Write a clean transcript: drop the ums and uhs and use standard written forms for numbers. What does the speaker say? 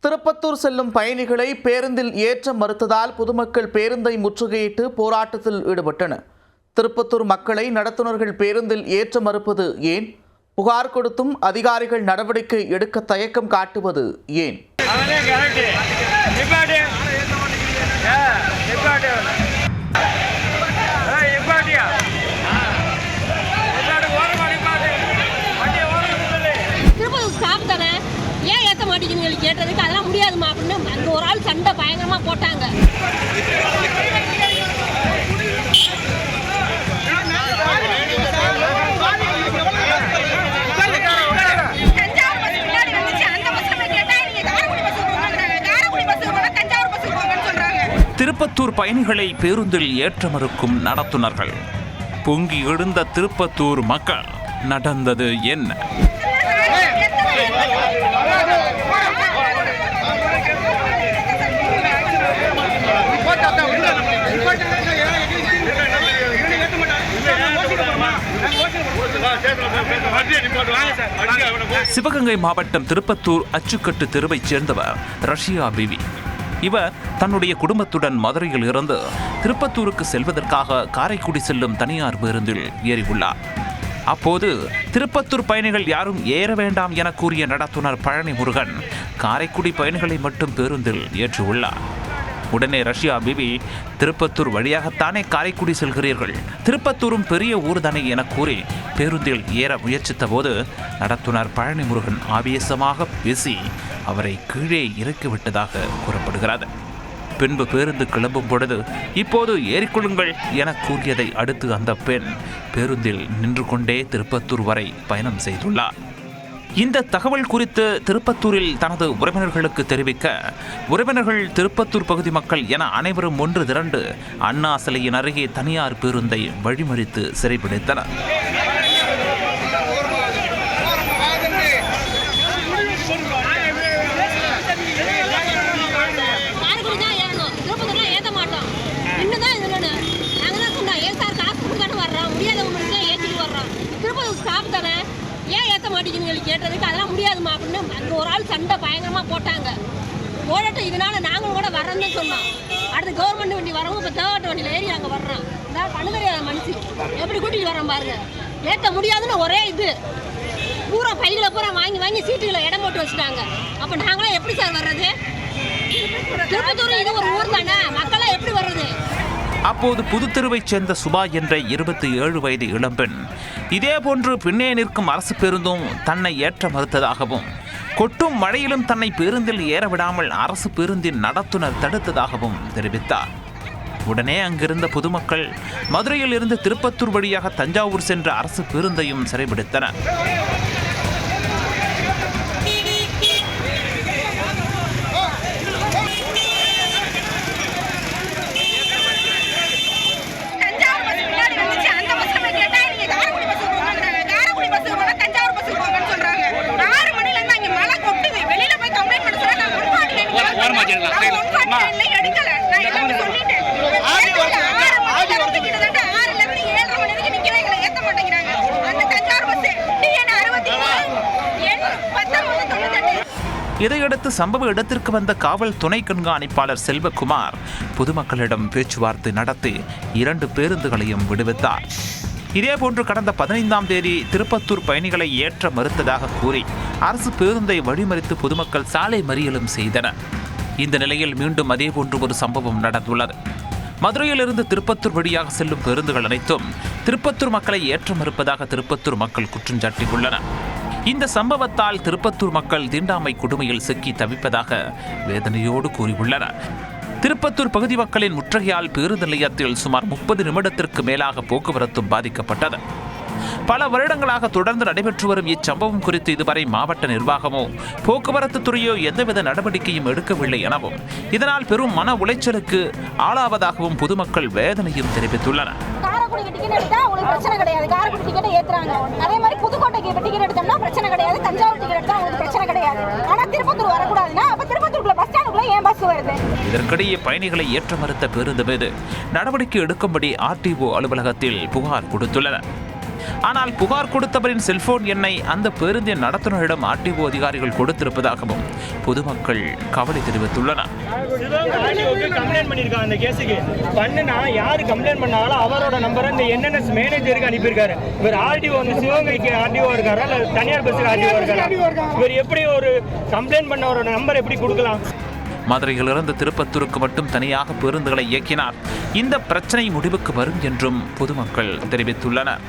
திருப்பத்தூர் செல்லும் பயணிகளை பேருந்தில் ஏற்ற மறுத்ததால் பொதுமக்கள் பேருந்தை முற்றுகையிட்டு போராட்டத்தில் ஈடுபட்டனர். திருப்பத்தூர் மக்களை நடத்துனர்கள் பேருந்தில் ஏற்ற மறுப்பது ஏன்? புகார் கொடுத்தும் அதிகாரிகள் நடவடிக்கை எடுக்க தயக்கம் காட்டுவது ஏன்? கேட்டதுக்கு அதெல்லாம் முடியாதுமா அப்படின்னு அந்த ஒரு ஆள் சண்டை பயங்கரமா போட்டாங்க. திருப்பத்தூர் பயணிகளை பேருந்தில் ஏற்ற மறுக்கும் நடத்துனர்கள். பொங்கி எழுந்த திருப்பத்தூர் மக்கள். நடந்தது என்ன? சிவகங்கை மாவட்டம் திருப்பத்தூர் அச்சுக்கட்டு தெருவைச் சேர்ந்தவர் ரஷ்யா பிவி. இவர் தன்னுடைய குடும்பத்துடன் மதுரையில் இருந்து திருப்பத்தூருக்கு செல்வதற்காக காரைக்குடி செல்லும் தனியார் பேருந்தில் ஏறியுள்ளார். அப்போது திருப்பத்தூர் பயணிகள் யாரும் ஏற வேண்டாம் என கூறிய நடத்துனர் பழனி முருகன் காரைக்குடி பயணிகளை மட்டும் பேருந்தில் ஏற்றியுள்ளார். உடனே ரஷ்யா பிவி, திருப்பத்தூர் வழியாகத்தானே காரைக்குடி செல்கிறீர்கள், திருப்பத்தூரும் பெரிய ஊர்தானே என கூறி பேருந்தில் ஏற முயற்சித்த போது நடத்துனர் பழனி முருகன் ஆவேசமாக பேசி அவரை கீழே இறக்கிவிட்டதாக கூறப்படுகிறது. பின்பு பேருந்து கிளம்பும் பொழுது இப்போது ஏறிக்கொள்ளுங்கள் என கூறியதை அடுத்து அந்த பெண் பேருந்தில் நின்று கொண்டே திருப்பத்தூர் வரை பயணம் செய்துள்ளார். இந்த தகவல் குறித்து திருப்பத்தூரில் தனது உறவினர்களுக்கு தெரிவிக்க உறவினர்கள், திருப்பத்தூர் பகுதி மக்கள் என அனைவரும் ஒன்று திரண்டு அண்ணா சிலையின் அருகே தனியார் பேருந்தை வழிமறித்து சிறைபிடித்தனர். கேட்டதுக்கு அதெல்லாம் முடியாதுமா அப்படின்னு அந்த ஒரு ஆள் சண்டை பயங்கரமா போட்டாங்க. போடட்டும், இதனால நாங்களும் கூட வர்றோம்னு சொன்னோம். அடுத்து கவர்மெண்ட் வண்டி வரவும் இப்போ தேவட்ட வண்டியில் ஏறி நாங்கள் வர்றோம். நான் பண்ண தெரியாத மனுஷி எப்படி கூட்டிகிட்டு வரோம் பாருங்க. ஏற்ற முடியாதுன்னு ஒரே இது பூரா பைகளை பூரா வாங்கி வாங்கி சீட்டுகளை இடம் போட்டு வச்சுட்டாங்க. அப்போ நாங்களாம் எப்படி சார் வர்றது? திருப்பத்தூர் இது ஒரு ஊர் தானே, மக்களாம் எப்படி வர்றது? அப்போது புதுத்தெருவைச் சேர்ந்த சுபா என்ற 27 வயது இளம்பெண் இதேபோன்று பின்னே நிற்கும் அரசு பேருந்தும் தன்னை ஏற்ற மறுத்ததாகவும், கொட்டும் மழையிலும் தன்னை பேருந்தில் ஏற விடாமல் அரசு பேருந்தின் நடத்துனர் தடுத்ததாகவும் தெரிவித்தார். உடனே அங்கிருந்த பொதுமக்கள் மதுரையில் இருந்து திருப்பத்தூர் வழியாக தஞ்சாவூர் சென்ற அரசு பேருந்தையும் சிறைபிடித்தனர். இதையடுத்து சம்பவ இடத்திற்கு வந்த காவல் துணை கண்காணிப்பாளர் செல்வகுமார் பொதுமக்களிடம் பேச்சுவார்த்தை நடத்தி 2 பேருந்துகளையும் விடுவித்தார். இதேபோன்று கடந்த 15ஆம் தேதி திருப்பத்தூர் பயணிகளை ஏற்ற மறுத்ததாக கூறி அரசு பேருந்தை வழிமறித்து பொதுமக்கள் சாலை மறியலும் செய்தனர். இந்த நிலையில் மீண்டும் அதேபோன்று ஒரு சம்பவம் நடந்துள்ளது. மதுரையிலிருந்து திருப்பத்தூர் வழியாக செல்லும் பேருந்துகள் அனைத்தும் திருப்பத்தூர் மக்களை ஏற்ற மறுப்பதாக திருப்பத்தூர் மக்கள் குற்றம் சாட்டியுள்ளனர். இந்த சம்பவத்தால் திருப்பத்தூர் மக்கள் தீண்டாமை கொடுமையில் சிக்கி தவிப்பதாக வேதனையோடு கூறியுள்ளனர். திருப்பத்தூர் பகுதி மக்களின் முற்றுகையால் பேருந்து நிலையத்தில் சுமார் 30 நிமிடத்திற்கு மேலாக போக்குவரத்தும் பாதிக்கப்பட்டது. பல வருடங்களாக தொடர்ந்து நடைபெற்று வரும் இச்சம்பவம் குறித்து இதுவரை மாவட்ட நிர்வாகமோ போக்குவரத்து துறையோ எந்தவித நடவடிக்கையும் எடுக்கவில்லை எனவும், இதனால் பெரும் மன உளைச்சலுக்கு ஆளாவதாகவும் பொதுமக்கள் வேதனையும் தெரிவித்துள்ளனர். பிரச்சனை கிடையாது, காரைக்குடி டிக்கெட் ஏத்துறாங்க. அதே மாதிரி புதுக்கோட்டைக்கு டிக்கெட் எடுத்தோம்னா பிரச்சனை கிடையாது, தஞ்சாவூர் டிக்கெட் எடுத்தா உங்களுக்கு பிரச்சனை கிடையாது. ஆனா திருப்பத்தூர் வரக்கூடாதுன்னா அப்ப திருப்பத்தூர்ல பஸ் ஸ்டாண்டுக்குள்ள ஏன் பஸ் வருது? இதற்கிடையே பயணிகளை ஏற்ற மறுத்த பேருந்து மீது நடவடிக்கை எடுக்கும்படி RTO அலுவலகத்தில் புகார் கொடுத்துள்ளனர். ஆனால் புகார் கொடுத்தவரின் செல்போன் எண்ணை அந்த பேருந்தின் நடத்துனரிடம் ஆர்டிஓ அதிகாரிகள் கொடுத்திருப்பதாகவும் பொதுமக்கள் கவலை தெரிவித்துள்ளனர். கம்ப்ளைண்ட் பண்ணிருக்காங்க அந்த கேஸுக்கு பண்ணுனா யாரு கம்ப்ளைண்ட் பண்ணாலும் அவரோட நம்பரை இந்த என்என்எஸ் மேனேஜருக்கு அனுப்பியிருக்காரு. இவர் ஆர்டிஓ வந்து சிவகங்கைக்கு ஆர்டிஓ இருக்காரா இல்ல தனியார் பஸ்ஸுக்கு ஆர்டிஓ இருக்காரா? இவர் எப்படி ஒரு கம்ப்ளைண்ட் பண்ணவரோட நம்பர் எப்படி கொடுக்கலாம்? மதுரையிலிருந்து திருப்பத்தூருக்கு மட்டும் தனியாக பேருந்துகளை இயக்கினார் இந்த பிரச்சனை முடிவுக்கு வரும் என்றும் பொதுமக்கள் தெரிவித்துள்ளனர்.